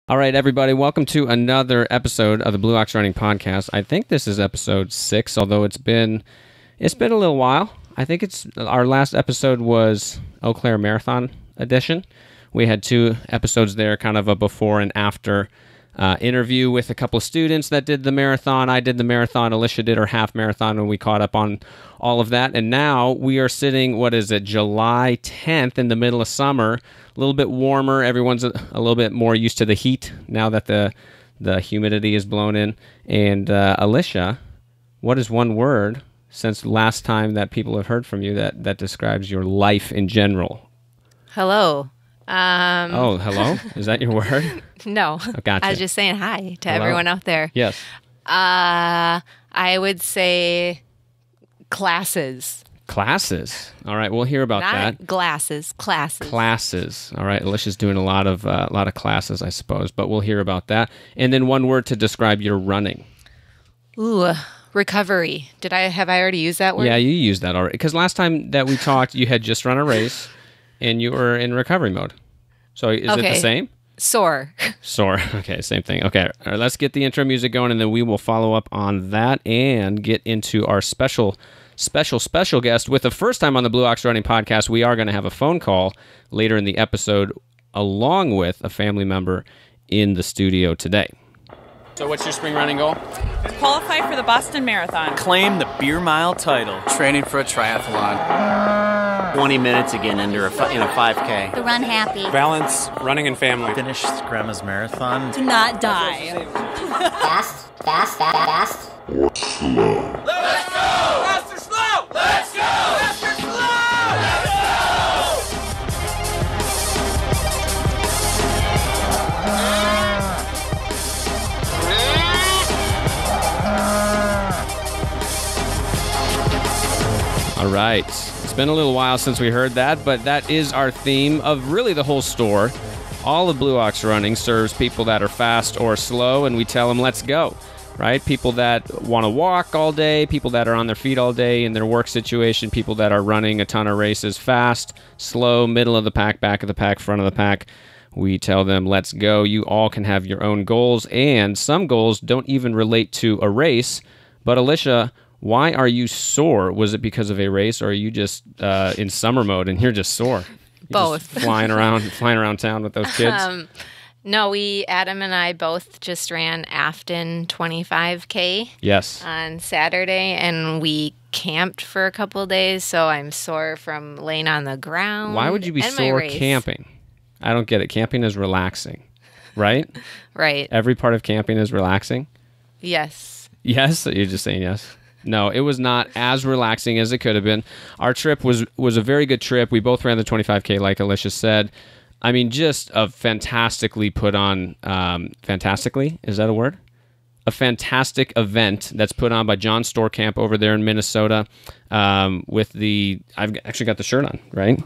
All right, everybody, welcome to another episode of the Blue Ox Running Podcast. I think this is episode 6, although it's been a little while. I think our last episode was Eau Claire Marathon edition. We had 2 episodes there, kind of a before and after interview with a couple of students that did the marathon. I did the marathon. Alicia did her half marathon, and we caught up on all of that. And now we are sitting, July 10th in the middle of summer. A little bit warmer. Everyone's a little bit more used to the heat now that the humidity is blown in. And Alicia, what is one word since last time that people have heard from you that describes your life in general? Hello. Hello? Is that your word? No. Oh, gotcha. I was just saying hi to Hello. everyone out there. Yes. I would say classes. Classes. All right, we'll hear about that. Not glasses, classes. Classes. All right, Alicia's doing a lot of classes, I suppose, but we'll hear about that. And then one word to describe your running. Ooh, recovery. Have I already used that word? Yeah, you used that already. Because last time that we talked, you had just run a race, and you were in recovery mode. So is it the same? Sore. Sore. Okay, same thing. Okay, all right, let's get the intro music going, and then we will follow up on that and get into our special guest. With the first time on the Blue Ox Running Podcast, we are going to have a phone call later in the episode along with a family member in the studio today. So what's your spring running goal? Qualify for the Boston Marathon. Claim the beer mile title. Training for a triathlon. 20 minutes again in a 5K. To run happy. Balance running and family. Finish Grandma's marathon. To not die. Fast. Or slow. Let's go! Fast or slow? Let's go! Fast or slow? Let's go! All right. It's been a little while since we heard that, but that is our theme of really the whole store. All of Blue Ox Running serves people that are fast or slow, and we tell them, let's go. Right? People that want to walk all day, people that are on their feet all day in their work situation, people that are running a ton of races fast, slow, middle of the pack, back of the pack, front of the pack. We tell them, let's go. You all can have your own goals, and some goals don't even relate to a race. But Alicia, why are you sore? Was it because of a race, or are you just in summer mode and you're just sore? You're Both. Just flying around town with those kids? No, Adam and I both just ran Afton 25K. Yes. On Saturday, and we camped for a couple of days, so I'm sore from laying on the ground. Why would you be sore camping? I don't get it. Camping is relaxing, right? Right. Every part of camping is relaxing? Yes. Yes? You're just saying yes? No, it was not as relaxing as it could have been. Our trip was a very good trip. We both ran the 25K, like Alicia said. I mean, just a fantastically put on, fantastically, is that a word? A fantastic event that's put on by John Storkamp over there in Minnesota I've actually got the shirt on, right?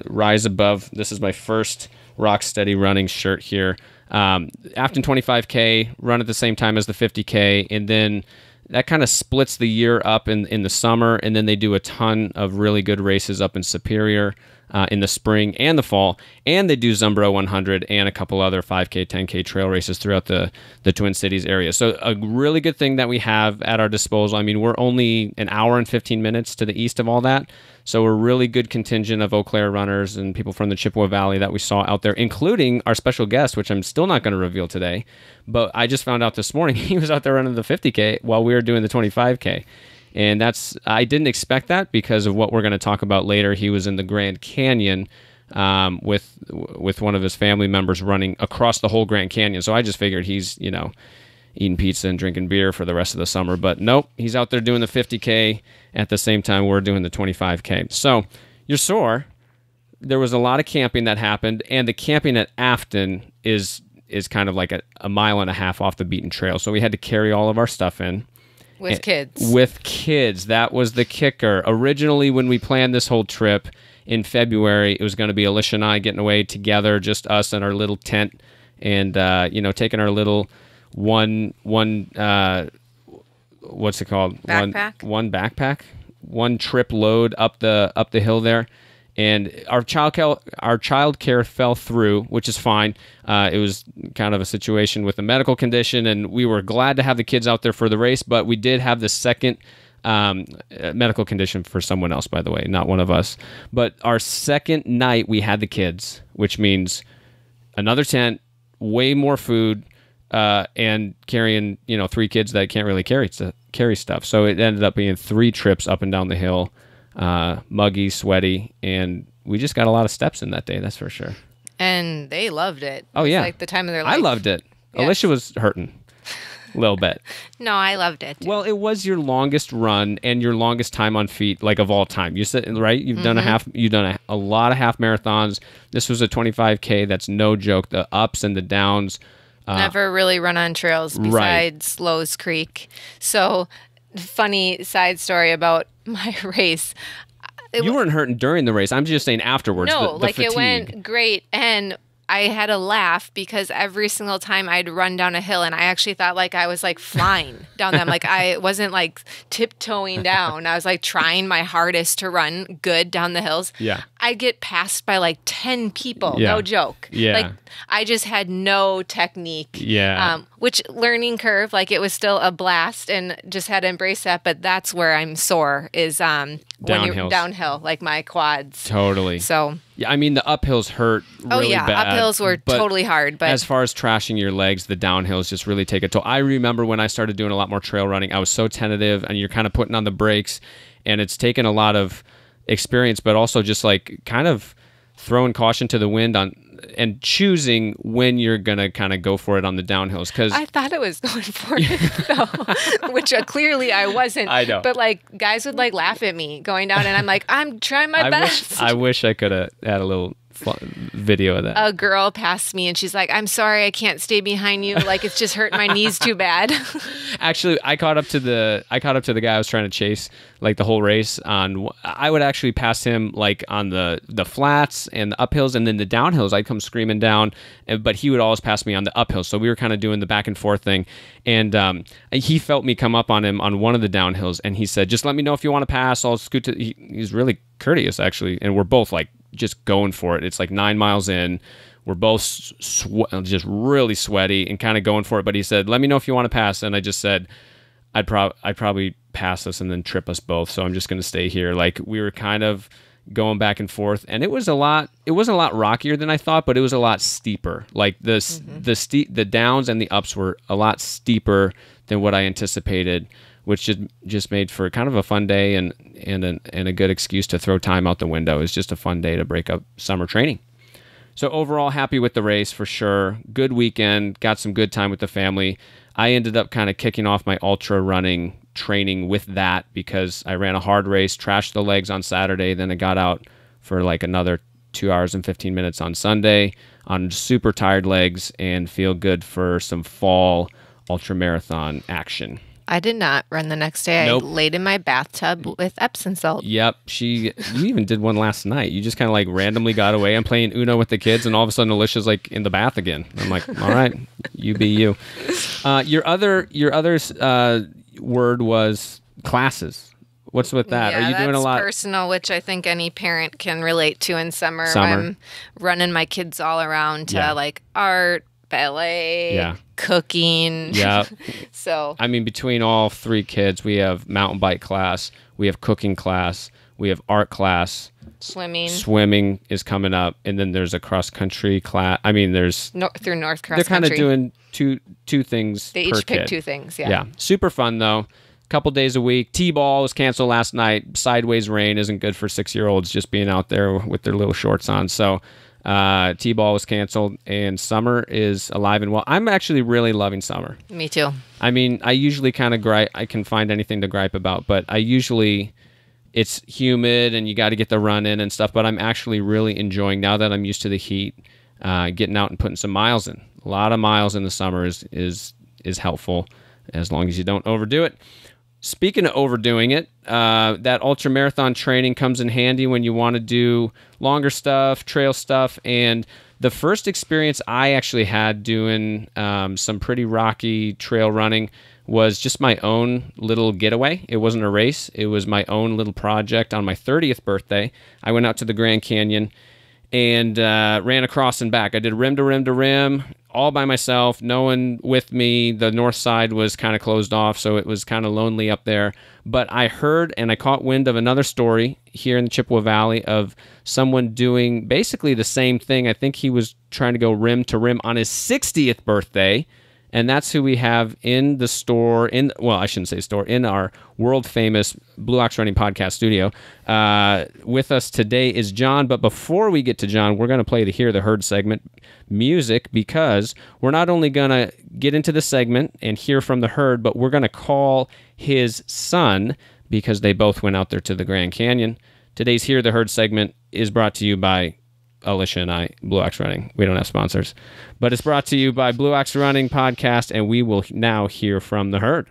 Rise Above. This is my first Rock Steady running shirt here. Afton 25K, run at the same time as the 50K, and then that kind of splits the year up in the summer, and then they do a ton of really good races up in Superior in the spring and the fall, and they do Zumbro 100 and a couple other 5K, 10K trail races throughout the Twin Cities area. So a really good thing that we have at our disposal. I mean, we're only an hour and 15 minutes to the east of all that, so we're a really good contingent of Eau Claire runners and people from the Chippewa Valley that we saw out there, including our special guest, which I'm still not going to reveal today, but I just found out this morning he was out there running the 50K while we were doing the 25K. And I didn't expect that because of what we're going to talk about later. He was in the Grand Canyon with one of his family members running across the whole Grand Canyon. So I just figured he's, eating pizza and drinking beer for the rest of the summer. But nope, he's out there doing the 50K at the same time we're doing the 25K. So you're sore. There was a lot of camping that happened, and the camping at Afton is kind of like a mile and a half off the beaten trail. So we had to carry all of our stuff in. With kids. With kids. That was the kicker. Originally, when we planned this whole trip in February, it was going to be Alicia and I getting away together, just us in our little tent, and taking our little one what's it called? Backpack. One backpack. One trip load up the hill there. And our childcare fell through, which is fine. It was kind of a situation with a medical condition, and we were glad to have the kids out there for the race, but we did have the second medical condition for someone else, by the way, not one of us. But our second night, we had the kids, which means another tent, way more food, and carrying 3 kids that can't really carry stuff. So it ended up being 3 trips up and down the hill, muggy, sweaty, and we just got a lot of steps in that day. That's for sure. And they loved it. Oh yeah, it's like the time of their life. I loved it. Yes. Alicia was hurting a little bit. No, I loved it. Well, it was your longest run and your longest time on feet, like of all time. You said, right? You've done a lot of half marathons. This was a 25K. That's no joke. The ups and the downs. Never really run on trails besides Lowe's Creek. So, funny side story about my race. You weren't hurting during the race. I'm just saying afterwards. No, the like fatigue. it went great. And I had a laugh because every single time I'd run down a hill, and I actually thought like I was like flying down them. Like I wasn't like tiptoeing down. I was like trying my hardest to run good down the hills. Yeah. I'd get passed by like 10 people. Yeah. No joke. Yeah. Like I just had no technique. Yeah. Which learning curve, like it was still a blast and just had to embrace that. But that's where I'm sore is when you're downhill, like my quads. Totally. So. Yeah, I mean, the uphills hurt really bad. Uphills were totally hard. But as far as trashing your legs, the downhills just really take a toll. I remember when I started doing a lot more trail running, I was so tentative, and you're kind of putting on the brakes, and it's taken a lot of experience, but also just like kind of throwing caution to the wind on and choosing when you're going to kind of go for it on the downhills. Because I thought it was going for it, though, which clearly I wasn't. I know. But like guys would like laugh at me going down, and I'm like, I'm trying my best. I wish I could have had a little video of that. A girl passed me and she's like, I'm sorry, I can't stay behind you. Like it's just hurt my knees too bad. Actually, I caught up to the guy I was trying to chase like the whole race on. I would actually pass him like on the flats and the uphills, and then the downhills I'd come screaming down, but he would always pass me on the uphills. So we were kind of doing the back and forth thing, and he felt me come up on him on one of the downhills, and he said, just let me know if you want to pass. I'll scoot to. He's really courteous actually, and we're both like just going for it. It's like 9 miles in. We're both just really sweaty and kind of going for it. But he said, let me know if you want to pass. And I just said, I'd probably pass us and then trip us both. So I'm just going to stay here. Like we were kind of going back and forth, and it wasn't a lot rockier than I thought, but it was a lot steeper. Like the downs and the ups were a lot steeper than what I anticipated, which just made for kind of a fun day and a good excuse to throw time out the window. It's just a fun day to break up summer training. So overall, happy with the race for sure. Good weekend, got some good time with the family. I ended up kind of kicking off my ultra running training with that because I ran a hard race, trashed the legs on Saturday, then I got out for like another 2 hours and 15 minutes on Sunday on super tired legs and feel good for some fall ultra marathon action. I did not run the next day. Nope. I laid in my bathtub with Epsom salt. Yep. You even did one last night. You just kind of like randomly got away. I'm playing Uno with the kids, and all of a sudden Alicia's like in the bath again. I'm like, all right, you be you. Your other word was classes. What's with that? Yeah, Are you doing a lot? That's personal, which I think any parent can relate to in summer. I'm running my kids all around to like art, ballet, cooking. Yeah. So I mean, between all 3 kids, we have mountain bike class, we have cooking class, we have art class. Swimming is coming up, and then there's a cross country class. I mean, there's through North Cross they're kind of Country. doing two things. They per each pick kid. 2 things. Yeah, super fun though. Couple days a week. T-ball was canceled last night. Sideways rain isn't good for 6-year-olds just being out there with their little shorts on. So T-ball was canceled, and summer is alive and well. I'm actually really loving summer. Me too. I mean, I usually kind of gripe. I can find anything to gripe about, but it's humid and you got to get the run in and stuff. But I'm actually really enjoying, now that I'm used to the heat, getting out and putting some miles in. A lot of miles in the summer is helpful, as long as you don't overdo it. Speaking of overdoing it, that ultra marathon training comes in handy when you want to do longer stuff, trail stuff, and The first experience I actually had doing some pretty rocky trail running was just my own little getaway. It wasn't a race. It was my own little project. On my 30th birthday, I went out to the Grand Canyon and ran across and back. I did rim to rim to rim, all by myself, no one with me. The north side was kind of closed off, so it was kind of lonely up there. But I heard and I caught wind of another story here in the Chippewa Valley of someone doing basically the same thing. I think he was trying to go rim to rim on his 60th birthday. And that's who we have in the store, well, I shouldn't say store, in our world-famous Blue Ox Running podcast studio. With us today is John, but before we get to John, we're going to play the Hear the Herd segment music, because we're not only going to get into the segment and hear from the herd, but we're going to call his son, because they both went out there to the Grand Canyon. Today's Hear the Herd segment is brought to you by Alicia and I, Blue Ox Running. We don't have sponsors, but it's brought to you by Blue Ox Running Podcast, and we will now hear from the herd.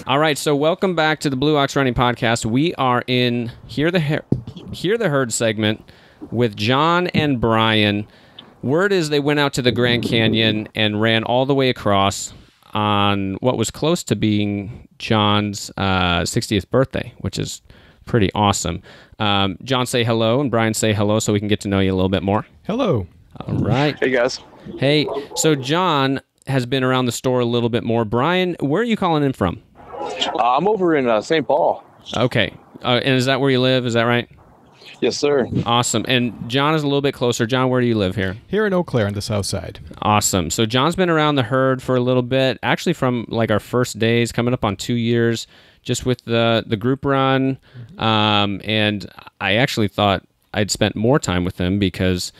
All right, so welcome back to the Blue Ox Running Podcast. We are in Hear the Herd segment with John and Brian. Word is they went out to the Grand Canyon and ran all the way across on what was close to being John's 60th birthday, which is pretty awesome. John, say hello, and Brian, say hello so we can get to know you a little bit more. Hello. All right. Hey, guys. Hey, so John has been around the store a little bit more. Brian, where are you calling in from? I'm over in St. Paul. Okay. And is that where you live? Is that right? Yes, sir. Awesome. And John is a little bit closer. John, where do you live here? Here in Eau Claire on the south side. Awesome. So John's been around the herd for a little bit, actually from like our first days, coming up on 2 years, just with the group run. And I actually thought I'd spent more time with him because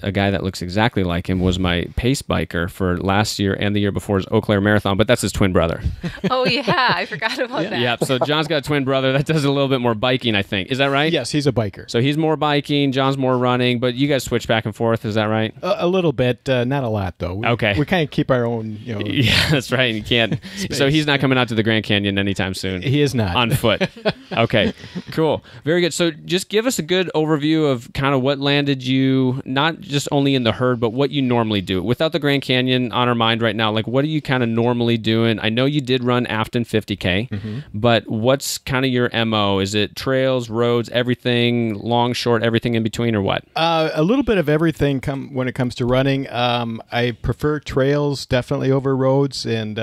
a guy that looks exactly like him was my pace biker for last year and the year before's Eau Claire Marathon, but that's his twin brother. Oh, yeah. I forgot about that. Yeah, so John's got a twin brother that does a little bit more biking, I think. Is that right? Yes, he's a biker. So he's more biking, John's more running, but you guys switch back and forth, is that right? A little bit, not a lot, though. Okay. We kind of keep our own, Yeah, that's right. You can't. So he's not coming out to the Grand Canyon anytime soon. He is not. On foot. Okay, cool. Very good. So just give us a good overview of kind of what landed you, not just only in the herd, but what you normally do. Without the Grand Canyon on our mind right now, like what are you kind of normally doing? I know you did run Afton 50K, but what's kind of your MO? Is it trails, roads, everything, long, short, everything in between, or what? A little bit of everything when it comes to running. I prefer trails definitely over roads, and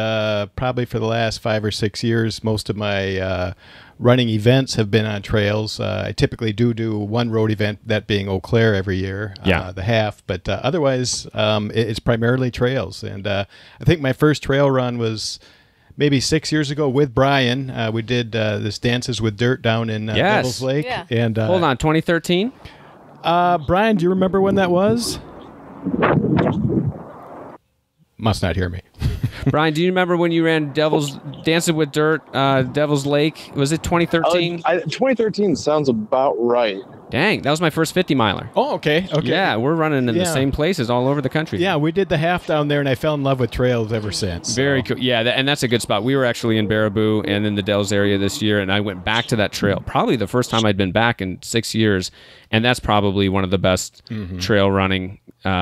probably for the last 5 or 6 years, most of my running events have been on trails. I typically do one road event, that being Eau Claire every year, the half, but otherwise it's primarily trails. And I think my first trail run was maybe 6 years ago with Brian. We did this Dances with Dirt down in Devil's Lake. Yeah. And Hold on, 2013? Brian, do you remember when that was? Must not hear me. Brian, do you remember when you ran Dancing with Dirt, Devil's Lake? Was it 2013? 2013 sounds about right. Dang, that was my first 50 miler. Oh, okay. Yeah, we're running in the same places all over the country. Yeah, we did the half down there, and I fell in love with trails ever since. Very cool. Yeah, and that's a good spot. We were actually in Baraboo and in the Dells area this year, and I went back to that trail. Probably the first time I'd been back in 6 years, and that's probably one of the best trail running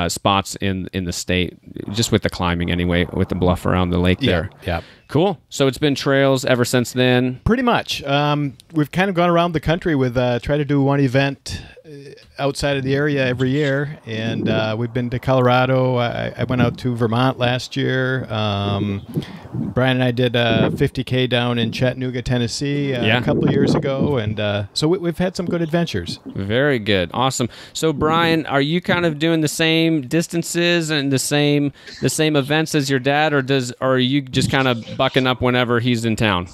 spots in the state, just with the climbing anyway, with the bluff around the lake there. Yeah. Cool. So it's been trails ever since then? Pretty much. We've kind of gone around the country with try to do one event outside of the area every year, and we've been to Colorado. I went out to Vermont last year. Brian and I did a 50K down in Chattanooga, Tennessee a couple of years ago, and so we've had some good adventures. Very good. Awesome. So Brian, are you kind of doing the same distances and the same events as your dad, or are you just kind of bucking up whenever he's in town?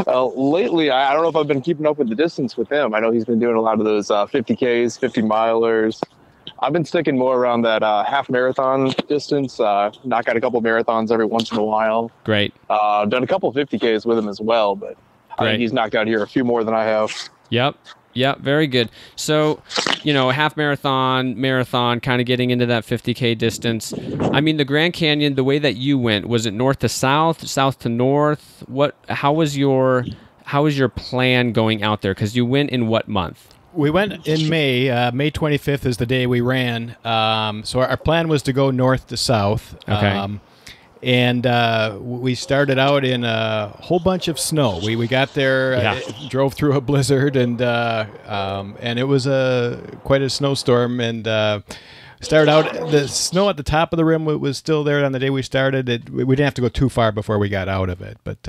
Lately, I don't know if I've been keeping up with the distance with him. I know he's been doing a lot of those 50Ks, 50 milers. I've been sticking more around that half marathon distance. Knock out a couple marathons every once in a while. Great. Done a couple 50Ks with him as well, but I think he's knocked out here a few more than I have. Yep. Yeah, very good. So, half marathon, kind of getting into that 50K distance. I mean, the Grand Canyon, the way that you went, was it north to south, south to north? How was your plan going out there? Because you went in what month? We went in May. May 25th is the day we ran. So our plan was to go north to south. Okay. And we started out in a whole bunch of snow. We got there, drove through a blizzard, and it was quite a snowstorm. And started out, the snow at the top of the rim was still there on the day we started. We didn't have to go too far before we got out of it. But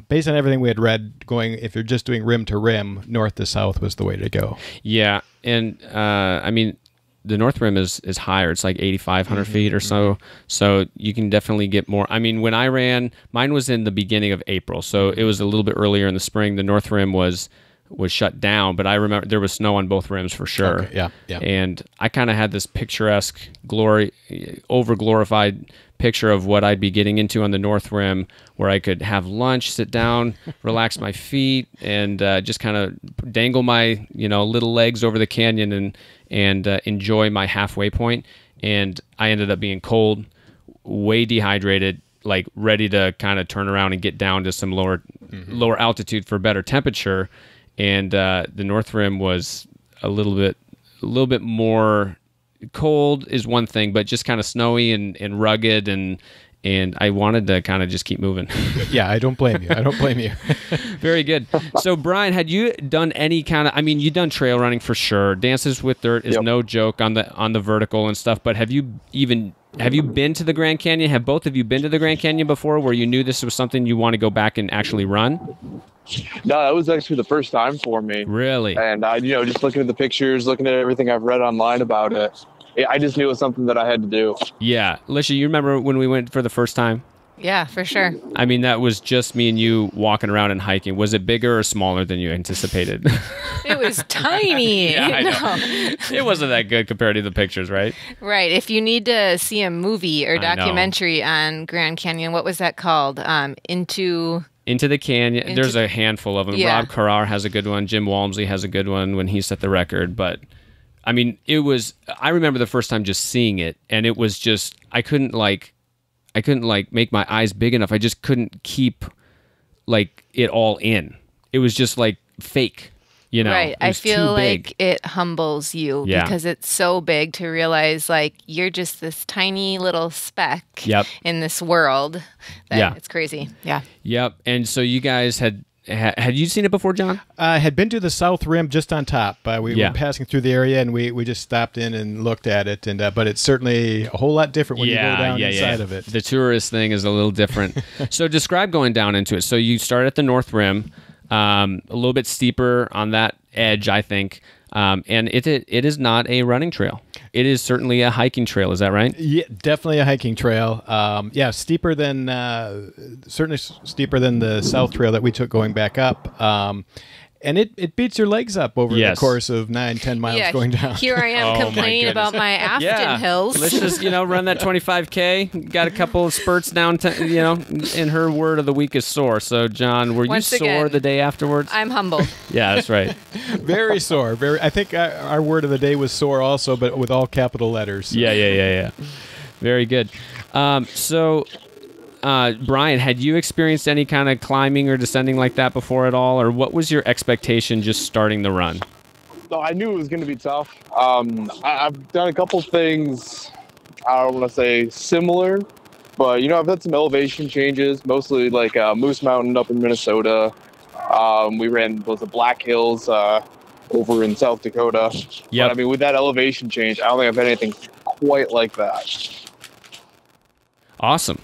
based on everything we had read, if you're just doing rim to rim, north to south was the way to go. Yeah, and I mean, the North Rim is higher. It's like 8,500 feet or so. So you can definitely get more. I mean, when I ran, mine was in the beginning of April. So it was a little bit earlier in the spring. The North Rim was shut down, but I remember there was snow on both rims for sure. Okay, yeah. And I kind of had this picturesque, over-glorified picture of what I'd be getting into on the North Rim, where I could have lunch, sit down, relax my feet, and just kind of dangle my little legs over the canyon and enjoy my halfway point. And I ended up being cold, way dehydrated, like ready to kind of turn around and get down to some lower altitude for better temperature. And the North Rim was a little bit more cold is one thing, but just kind of snowy and rugged, and I wanted to kind of just keep moving. Yeah, I don't blame you. Very good. So Brian, had you done any kind of, I mean, you've done trail running for sure. Dances with Dirt is no joke on the vertical and stuff, but have you been to the Grand Canyon? Have both of you been to the Grand Canyon before, where you knew this was something you want to go back and actually run? No, that was actually the first time for me. Really? And just looking at the pictures, looking at everything I've read online about it, I just knew it was something that I had to do. Yeah. Alicia, you remember when we went for the first time? Yeah, for sure. I mean, that was just me and you walking around and hiking. Was it bigger or smaller than you anticipated? It was tiny. Yeah, I know. It wasn't that good compared to the pictures, right? Right. If you need to see a movie or documentary on Grand Canyon, what was that called? Into the Canyon. There's a handful of them. Yeah. Rob Carrar has a good one. Jim Walmsley has a good one when he set the record. But, I mean, I remember the first time just seeing it, and it was just, I couldn't make my eyes big enough. I just couldn't keep, it all in. It was just, fake. Right. I feel like it humbles you because it's so big to realize you're just this tiny little speck in this world. It's crazy. Yeah. Yep. And so you guys had you seen it before, John? I had been to the South Rim just on top. We were passing through the area, and we just stopped in and looked at it. And but it's certainly a whole lot different when you go down inside of it. The tourist thing is a little different. So describe going down into it. So you start at the North Rim. A little bit steeper on that edge, I think, and it is not a running trail. It is certainly a hiking trail. Is that right? Yeah, definitely a hiking trail. Steeper than certainly steeper than the South Trail that we took going back up. And it beats your legs up over the course of 9-10 miles going down. Here I am complaining about my Afton hills. Let's just run that 25K. Got a couple of spurts down. In her word of the week is sore. So John, were you sore the day afterwards? I'm humbled. Yeah, that's right. Very sore. I think our word of the day was sore also, but with all capital letters. So. Yeah. Very good. Brian, had you experienced any kind of climbing or descending like that before at all, or what was your expectation just starting the run? No, I knew it was going to be tough. I've done a couple things, I don't want to say similar, but I've had some elevation changes, mostly like Moose Mountain up in Minnesota. We ran the Black Hills over in South Dakota. Yeah. I mean, with that elevation change, I don't think I've had anything quite like that. Awesome.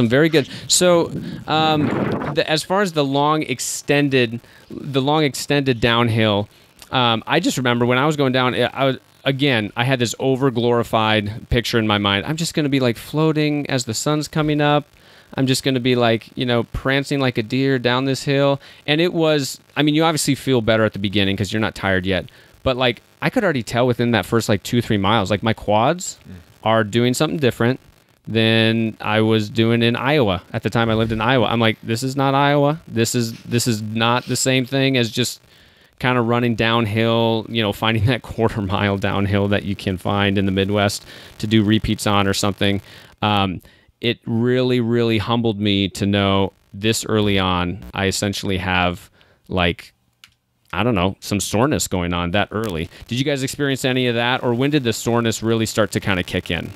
Very good. So, as far as the long extended downhill, I just remember when I was going down, I had this over-glorified picture in my mind. I'm just going to be floating as the sun's coming up. I'm just going to be prancing like a deer down this hill. And it was, you obviously feel better at the beginning because you're not tired yet. But I could already tell within that first 2-3 miles, my quads are doing something different than I was doing in Iowa. At the time I lived in Iowa. I'm like, this is not Iowa. This is not the same thing as just kind of running downhill, finding that quarter mile downhill that you can find in the Midwest to do repeats on or something. It really, really humbled me to know this early on, I essentially have some soreness going on that early. Did you guys experience any of that, or when did the soreness really start to kind of kick in?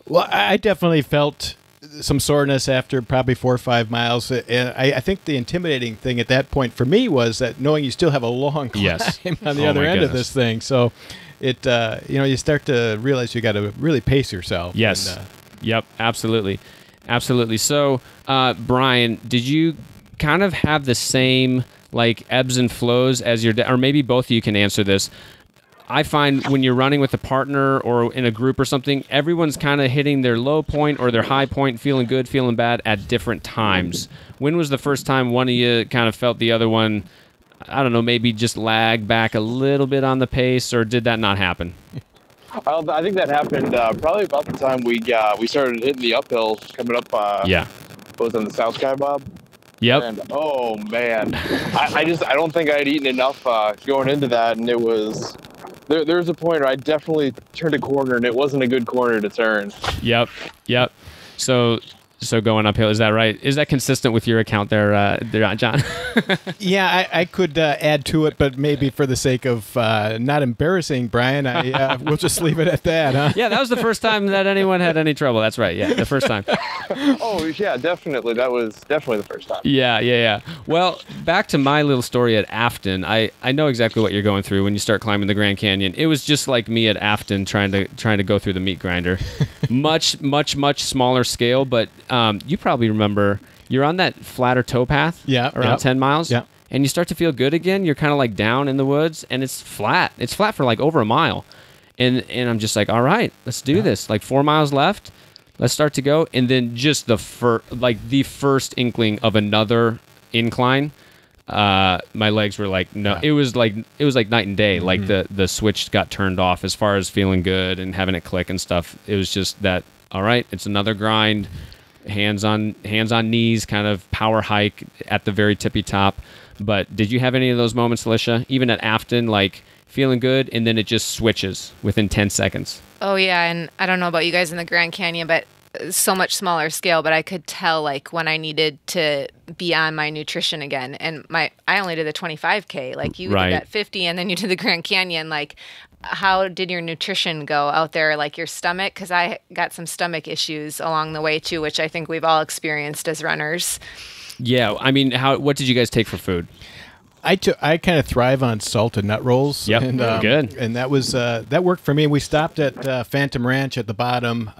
Well, I definitely felt some soreness after probably 4 or 5 miles. And I think the intimidating thing at that point for me was that knowing you still have a long climb on the other end of this thing. So it, you start to realize you got to really pace yourself. Yes. And, yep. Absolutely. Absolutely. So, Brian, did you kind of have the same ebbs and flows as your or maybe both of you can answer this. I find when you're running with a partner or in a group or something, everyone's kind of hitting their low point or their high point, feeling good, feeling bad at different times. When was the first time one of you kind of felt the other one, I don't know, maybe just lag back a little bit on the pace, or did that not happen? I think that happened probably about the time we started hitting the uphill coming up. Was on the South Sky Bob. Yep. And oh man, I don't think I had eaten enough going into that, and it was. There's a point where I definitely turned a corner, and it wasn't a good corner to turn. Yep. So going uphill, is that right? Is that consistent with your account there, John? Yeah, I could add to it, but maybe for the sake of not embarrassing Brian, we'll just leave it at that, huh? Yeah, that was the first time that anyone had any trouble. That's right. Yeah, the first time. Oh, yeah, definitely. That was definitely the first time. Yeah. Well, back to my little story at Afton. I know exactly what you're going through when you start climbing the Grand Canyon. It was just like me at Afton trying to go through the meat grinder. Much smaller scale, but you probably remember you're on that flatter towpath around 10 miles, and you start to feel good again. You're kind of down in the woods, and it's flat. It's flat for over a mile, and I'm just all right, let's do this. 4 miles left, let's start to go, and then just the first inkling of another incline, my legs were no. It was like night and day. Mm-hmm. The switch got turned off as far as feeling good and having it click and stuff. It was just that. All right, it's another grind. Hands on knees, kind of power hike at the very tippy top. But did you have any of those moments, Alicia? Even at Afton, feeling good, and then it just switches within 10 seconds. Oh yeah, and I don't know about you guys in the Grand Canyon, but so much smaller scale. But I could tell when I needed to be on my nutrition again. And I only did the 25K. You right. did that 50, and then you did the Grand Canyon. How did your nutrition go out there, your stomach? Because I got some stomach issues along the way too, which I think we've all experienced as runners. Yeah, I mean, what did you guys take for food? I kind of thrive on salted nut rolls. Yep, and, good. And that was that worked for me. We stopped at Phantom Ranch at the bottom.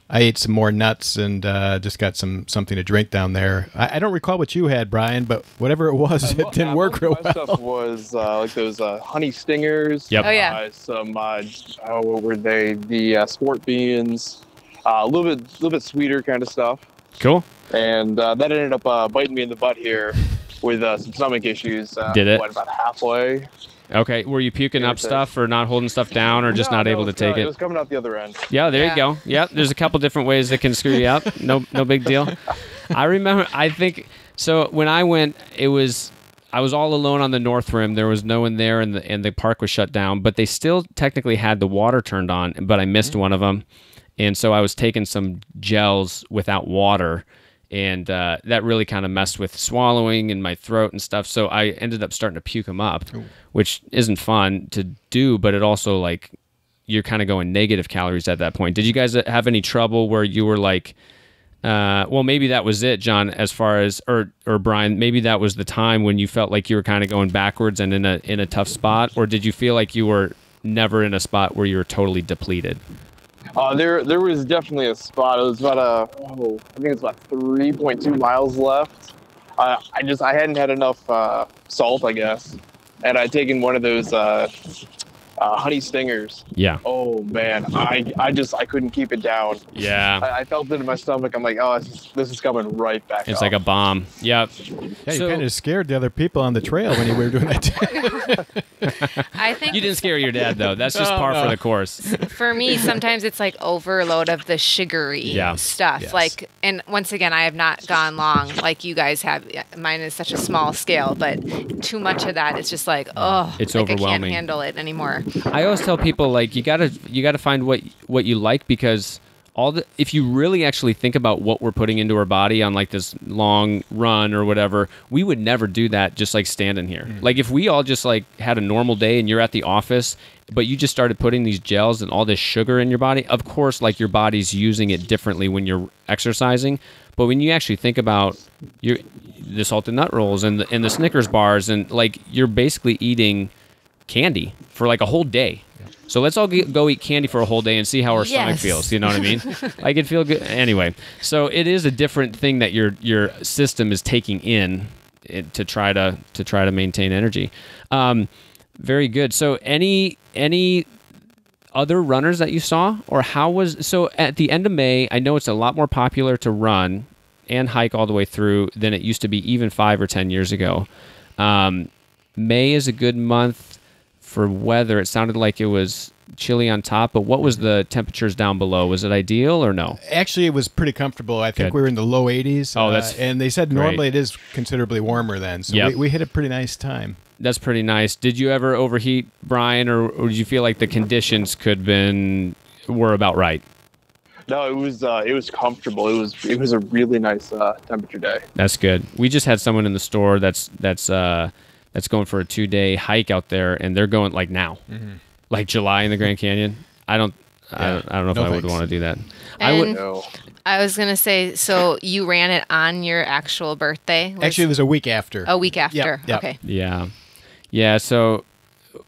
I ate some more nuts and just got something to drink down there. I don't recall what you had, Brian, but whatever it was, it didn't work real well. My stuff was those honey stingers. Yep. Oh yeah. Some what were they? The sport beans. A little bit sweeter kind of stuff. Cool. And that ended up biting me in the butt here with some stomach issues. Did it? About halfway. Okay, were you puking up stuff or not holding stuff down or just not able to take it? It was coming out the other end. Yeah, there you go. Yeah, there's a couple different ways that can screw you up. No big deal. I remember, so when I went, I was all alone on the North Rim. There was no one there, and the park was shut down, but they still technically had the water turned on, but I missed one of them. And so I was taking some gels without water, and that really kind of messed with swallowing and my throat and stuff. So I ended up starting to puke them up, which isn't fun to do, but it also you're kind of going negative calories at that point. Did you guys have any trouble where you were well, maybe that was it, John, as far as, or Brian, maybe that was the time when you felt like you were kind of going backwards and in a tough spot, or did you feel like you were never in a spot where you were totally depleted? There was definitely a spot. It was about I think it's about 3.2 miles left. I hadn't had enough salt, I guess, and I'd taken one of those honey stingers. Yeah. Oh man, I couldn't keep it down. Yeah. I felt it in my stomach. I'm like, oh, this is coming right back. It's up. like a bomb. Yep. Yeah, you kind of scared the other people on the trail when you were doing that. I think You didn't scare your dad though. That's just par for the course. for me, sometimes it's like overload of the sugary stuff. Yes. Like, and once again, I have not gone long like you guys have. Mine is such a small scale, but too much of that is just like, oh, It's like overwhelming. I can't handle it anymore. I always tell people like you gotta find what you like, because if you really actually think about what we're putting into our body on like this long run or whatever, we would never do that just like standing here. Like if we all just like had a normal day and you're at the office, but you just started putting these gels and all this sugar in your body, of course, like your body's using it differently when you're exercising. But when you actually think about the salted nut rolls and the Snickers bars, and like you're basically eating candy for like a whole day. So let's all go eat candy for a whole day and see how our stomach feels. You know what I mean? Like it feel good anyway. So it is a different thing that your system is taking in to try to maintain energy. Very good. So any other runners that you saw, or so at the end of May? I know it's a lot more popular to run and hike all the way through than it used to be even 5 or 10 years ago. May is a good month for weather. It sounded like it was chilly on top, but what was the temperatures down below? Was it ideal or no? Actually, it was pretty comfortable. I think we were in the low 80s. Oh, that's and they said great. Normally it is considerably warmer then, so we hit a pretty nice time. That's pretty nice. Did you ever overheat, Brian, or did you feel like the conditions were about right? No, it was comfortable. It was a really nice temperature day. That's good. We just had someone in the store that's going for a 2-day hike out there, and they're going like now, like July in the Grand Canyon. I don't know if I would want to do that. I was gonna say, so you ran it on your actual birthday? Actually, it was a week after. A week after. Yep. Okay. Yeah. So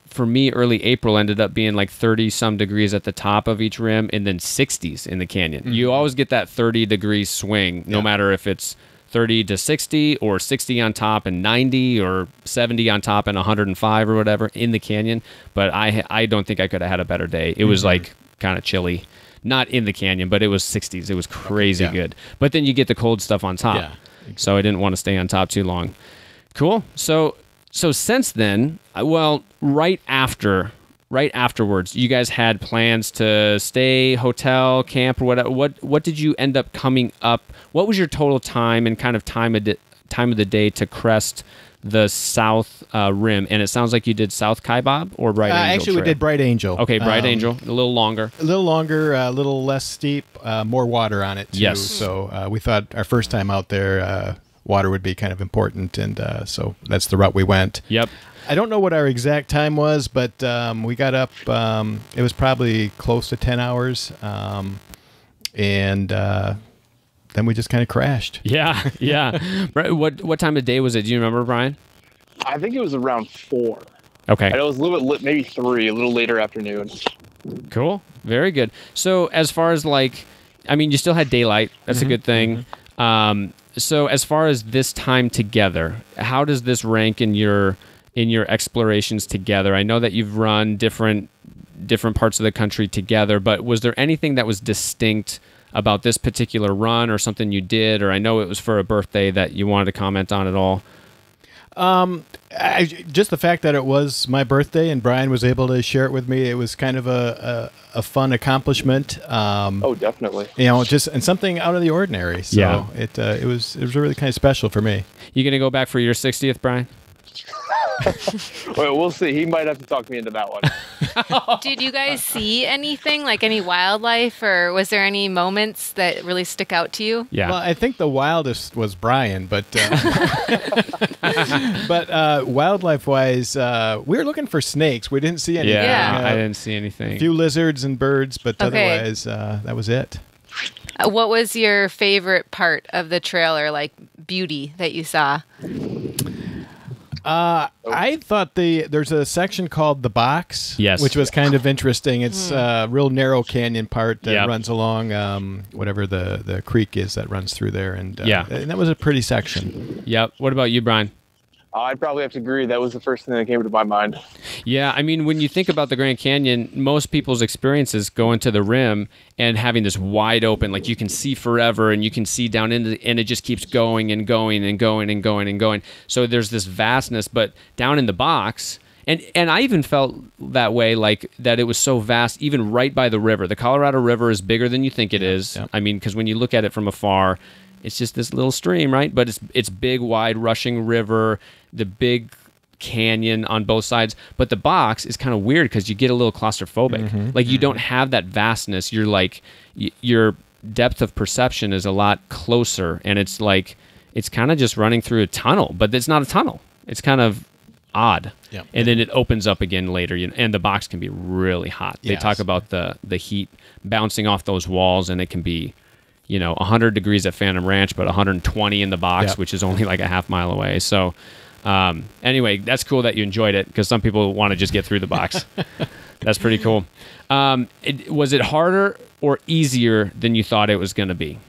for me, early April ended up being like 30 some degrees at the top of each rim, and then 60s in the canyon. You always get that 30-degree swing, no matter if it's 30 to 60 or 60 on top and 90 or 70 on top and 105 or whatever in the canyon. But I don't think I could have had a better day. It was like kind of chilly. Not in the canyon, but it was 60s. It was crazy good. But then you get the cold stuff on top. Yeah, exactly. So I didn't want to stay on top too long. Cool. So since then, well, right afterwards, you guys had plans to stay, hotel, camp, or whatever. What did you end up coming up? What was your total time and kind of time of the day to crest the south rim? And it sounds like you did South Kaibab or Bright Angel. Actually, we did Bright Angel. Okay, Bright Angel, a little longer. A little longer, a little less steep, more water on it too. Yes. So we thought our first time out there, water would be kind of important, and so that's the route we went. Yep. I don't know what our exact time was, but we got up. It was probably close to 10 hours, and then we just kind of crashed. Yeah. What time of day was it? Do you remember, Brian? I think it was around 4. Okay. I know it was a little bit, maybe 3, a little later afternoon. Cool. Very good. So as far as you still had daylight. That's a good thing. So as far as this time together, how does this rank in your explorations together? I know that you've run different parts of the country together, but was there anything that was distinct about this particular run, or something you did, or I know it was for a birthday, that you wanted to comment on at all? Just the fact that it was my birthday and Brian was able to share it with me, it was kind of a fun accomplishment. Oh, definitely. Just and something out of the ordinary. So it was really kind of special for me. You gonna go back for your 60th, Brian? Well, we'll see. He might have to talk me into that one. Did you guys see anything, like any wildlife, or was there any moments that really stick out to you? Yeah. Well, I think the wildest was Brian, but wildlife-wise, we were looking for snakes. We didn't see anything. Yeah, I didn't see anything. A few lizards and birds, but otherwise, that was it. What was your favorite part of the trail, or like beauty that you saw? I thought there's a section called the Box, yes, which was kind of interesting. It's a real narrow canyon part that runs along whatever the creek is that runs through there, and that was a pretty section. Yep. What about you, Brian? I'd probably have to agree. That was the first thing that came to my mind. Yeah, I mean, when you think about the Grand Canyon, most people's experiences going to the rim and having this wide open, like you can see forever and you can see down into, and it just keeps going and going and going and going and going. So there's this vastness, but down in the box, and I even felt that way, like that it was so vast, even right by the river. The Colorado River is bigger than you think it is. Yeah. I mean, because when you look at it from afar, it's just this little stream, right? But it's big, wide, rushing river, the big canyon on both sides. But the box is kind of weird because you get a little claustrophobic. Like you don't have that vastness. You're like, your depth of perception is a lot closer, and it's like, it's kind of just running through a tunnel, but it's not a tunnel. It's kind of odd. Yeah. And then it opens up again later, and the box can be really hot. They talk about the heat bouncing off those walls, and it can be, 100 degrees at Phantom Ranch, but 120 in the box, which is only like a half mile away. So anyway, that's cool that you enjoyed it, because some people want to just get through the box. That's pretty cool. Was it harder or easier than you thought it was going to be?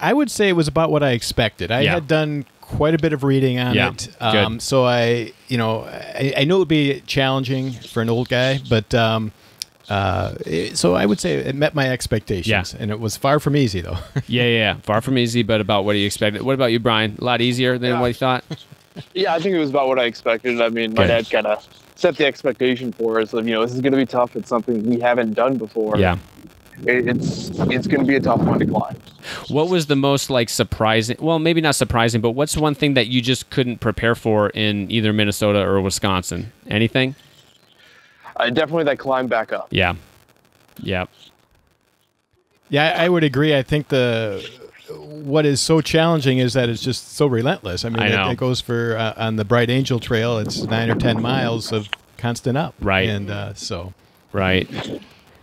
I would say it was about what I expected. I had done quite a bit of reading on it. Good. So I knew it would be challenging for an old guy, but so I would say it met my expectations, and it was far from easy, though. Yeah. Far from easy, but about what you expected. What about you, Brian? A lot easier than what you thought? Yeah, I think it was about what I expected. I mean, my dad kind of set the expectation for us of, this is going to be tough. It's something we haven't done before. Yeah. It's going to be a tough one to climb. What was the most surprising? Well, maybe not surprising, but what's one thing that you just couldn't prepare for in either Minnesota or Wisconsin? Anything? Definitely that climb back up. Yeah. Yeah, I would agree. I think what is so challenging is that it's just so relentless. I mean, it goes for on the Bright Angel Trail, it's 9 or 10 miles of constant up. Right. And Right.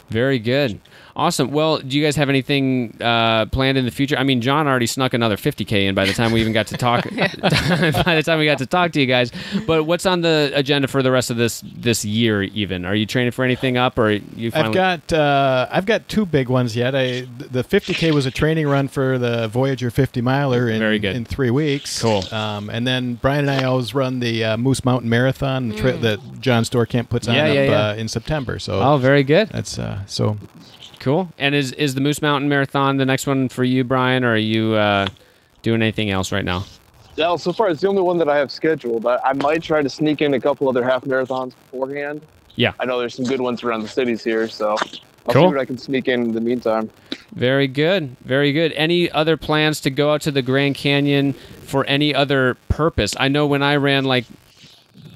Very good. Awesome. Well, do you guys have anything planned in the future? I mean, John already snuck another 50K in by the time we even got to talk. By the time we got to talk to you guys, but what's on the agenda for the rest of this year? Even are you training for anything up, or you? Finally... I've got two big ones yet. The 50K was a training run for the Voyager 50 miler in 3 weeks. Cool. And then Brian and I always run the Moose Mountain Marathon that John Storkamp puts on in September. So very good. That's so. Cool. And is the Moose Mountain Marathon the next one for you, Brian, or are you doing anything else right now? Yeah, so far it's the only one that I have scheduled. I might try to sneak in a couple other half marathons beforehand. Yeah. I know there's some good ones around the cities here, so I'll see what I can sneak in the meantime. Very good. Very good. Any other plans to go out to the Grand Canyon for any other purpose? I know when I ran like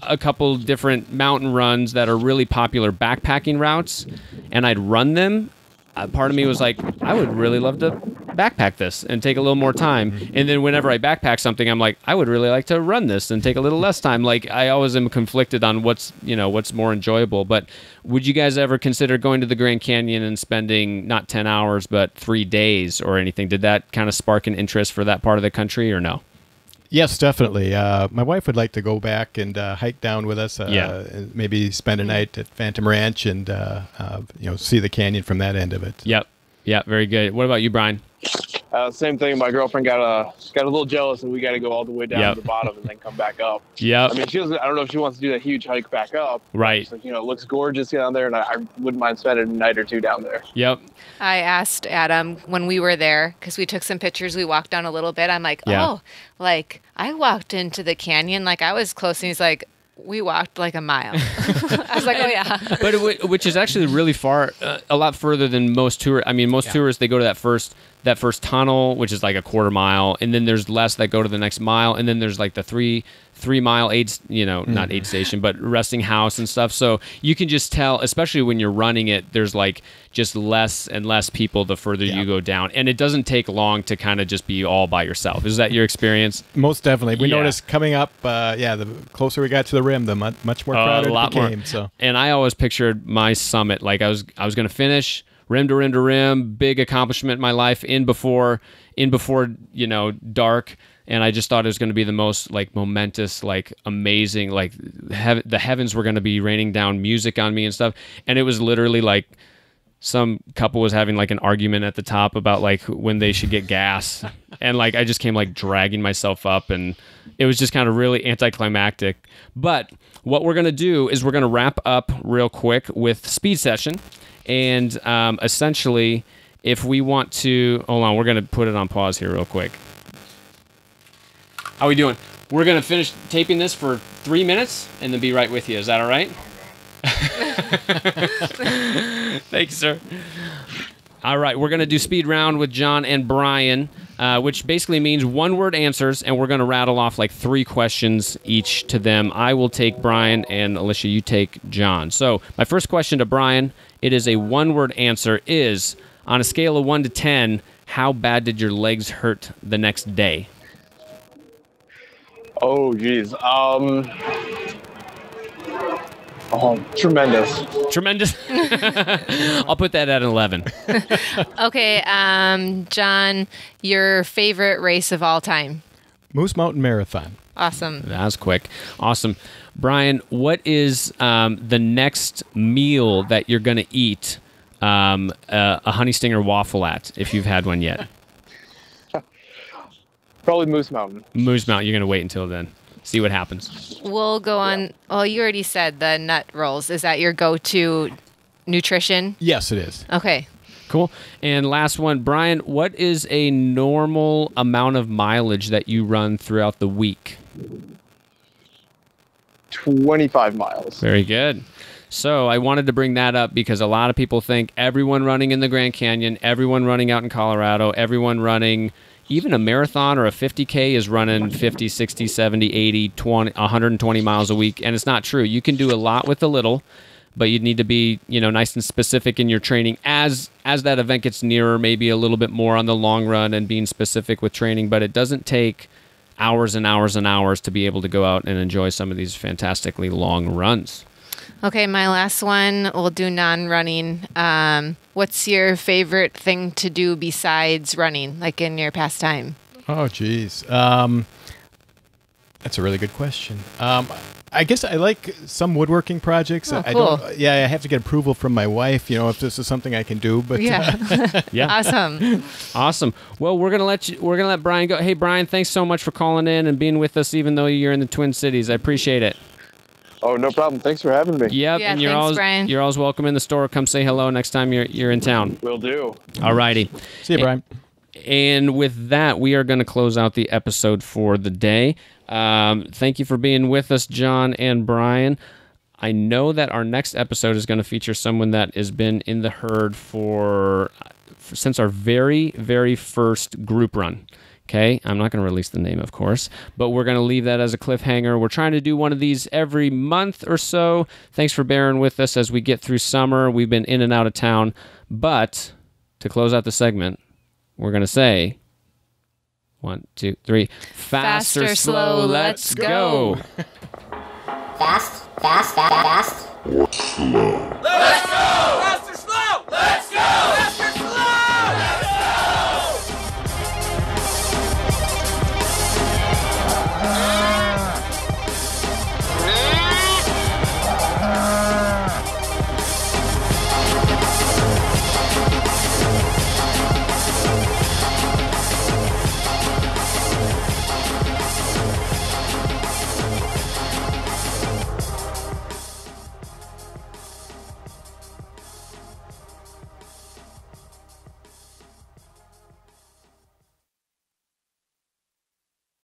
a couple different mountain runs that are really popular backpacking routes, and I'd run them, part of me was like, I would really love to backpack this and take a little more time. And then whenever I backpack something, I'm like, I would really like to run this and take a little less time. Like, I always am conflicted on what's more enjoyable. But would you guys ever consider going to the Grand Canyon and spending not 10 hours, but 3 days or anything? Did that kind of spark an interest for that part of the country or no? Yes, definitely. My wife would like to go back and hike down with us. And maybe spend a night at Phantom Ranch and see the canyon from that end of it. Yep. Very good. What about you, Brian? Same thing. My girlfriend got a little jealous, and we got to go all the way down to the bottom and then come back up. Yep. I mean, I don't know if she wants to do that huge hike back up. Right. She's like, it looks gorgeous down there, and I wouldn't mind spending a night or two down there. Yep. I asked Adam when we were there, because we took some pictures, we walked down a little bit. I'm like, I walked into the canyon, like I was close, and he's like, we walked like a mile. I was like, oh yeah. But which is actually really far, a lot further than most tourists. I mean, most tourists, they go to that first tunnel, which is like a quarter mile, and then there's less that go to the next mile, and then there's like the 3 mile aid, not aid station, but resting house and stuff. So you can just tell, especially when you're running it, there's like just less and less people the further you go down. And it doesn't take long to kind of just be all by yourself. Is that your experience? Most definitely. We noticed coming up, the closer we got to the rim, the much more crowded it became. So. And I always pictured my summit, like I was going to finish rim to rim to rim, big accomplishment in my life in before dark. And I just thought it was going to be the most like momentous, like amazing, like the heavens were going to be raining down music on me and stuff. And it was literally like some couple was having like an argument at the top about like when they should get gas, and like I just came like dragging myself up, and it was just kind of really anticlimactic. But what we're gonna do is we're gonna wrap up real quick with speed session, and essentially, if we want to, hold on, we're gonna put it on pause here real quick. How we doing? We're gonna finish taping this for 3 minutes and then be right with you. Is that all right? Thanks, sir. All right, we're going to do speed round with John and Brian, which basically means one-word answers, and we're going to rattle off like 3 questions each to them. I will take Brian, and Alicia, you take John. So my first question to Brian, it is a one-word answer, is on a scale of 1 to 10, how bad did your legs hurt the next day? Oh, geez. Tremendous. Tremendous. I'll put that at an 11. Okay, John, your favorite race of all time? Moose Mountain Marathon. Awesome. That was quick. Awesome. Brian, what is the next meal that you're going to eat a honey stinger waffle at, if you've had one yet? Probably Moose Mountain. Moose Mountain. You're going to wait until then. See what happens. We'll go on. Well, you already said the nut rolls. Is that your go-to nutrition? Yes, it is. Okay. Cool. And last one, Brian, what is a normal amount of mileage that you run throughout the week? 25 miles. Very good. So I wanted to bring that up because a lot of people think everyone running in the Grand Canyon, everyone running out in Colorado, everyone running even a marathon or a 50K is running 50, 60, 70, 80, 20, 120 miles a week. And it's not true. You can do a lot with a little, but you need to be, nice and specific in your training as that event gets nearer, maybe a little bit more on the long run and being specific with training. But it doesn't take hours and hours and hours to be able to go out and enjoy some of these fantastically long runs. Okay, my last one, we'll do non-running. What's your favorite thing to do besides running, like in your pastime? Oh, geez. That's a really good question. I guess I like some woodworking projects. Oh, I cool. don't. Yeah, I have to get approval from my wife. If this is something I can do. But yeah, yeah, awesome. Well, we're gonna let Brian go. Hey, Brian, thanks so much for calling in and being with us, even though you're in the Twin Cities. I appreciate it. Oh, no problem. Thanks for having me. Yep, yeah, and you're thanks, Brian. You're always welcome in the store. Come say hello next time you're in town. Will do. All righty. See you, Brian. And with that, we are going to close out the episode for the day. Thank you for being with us, John and Brian. I know that our next episode is going to feature someone that has been in the herd since our very, very first group run. Okay, I'm not going to release the name, of course, but we're going to leave that as a cliffhanger. We're trying to do one of these every month or so. Thanks for bearing with us as we get through summer. We've been in and out of town. But to close out the segment, we're going to say, 1, 2, 3, faster, slow, let's go. Fast, fast, fast, fast. Or slow. Let's go!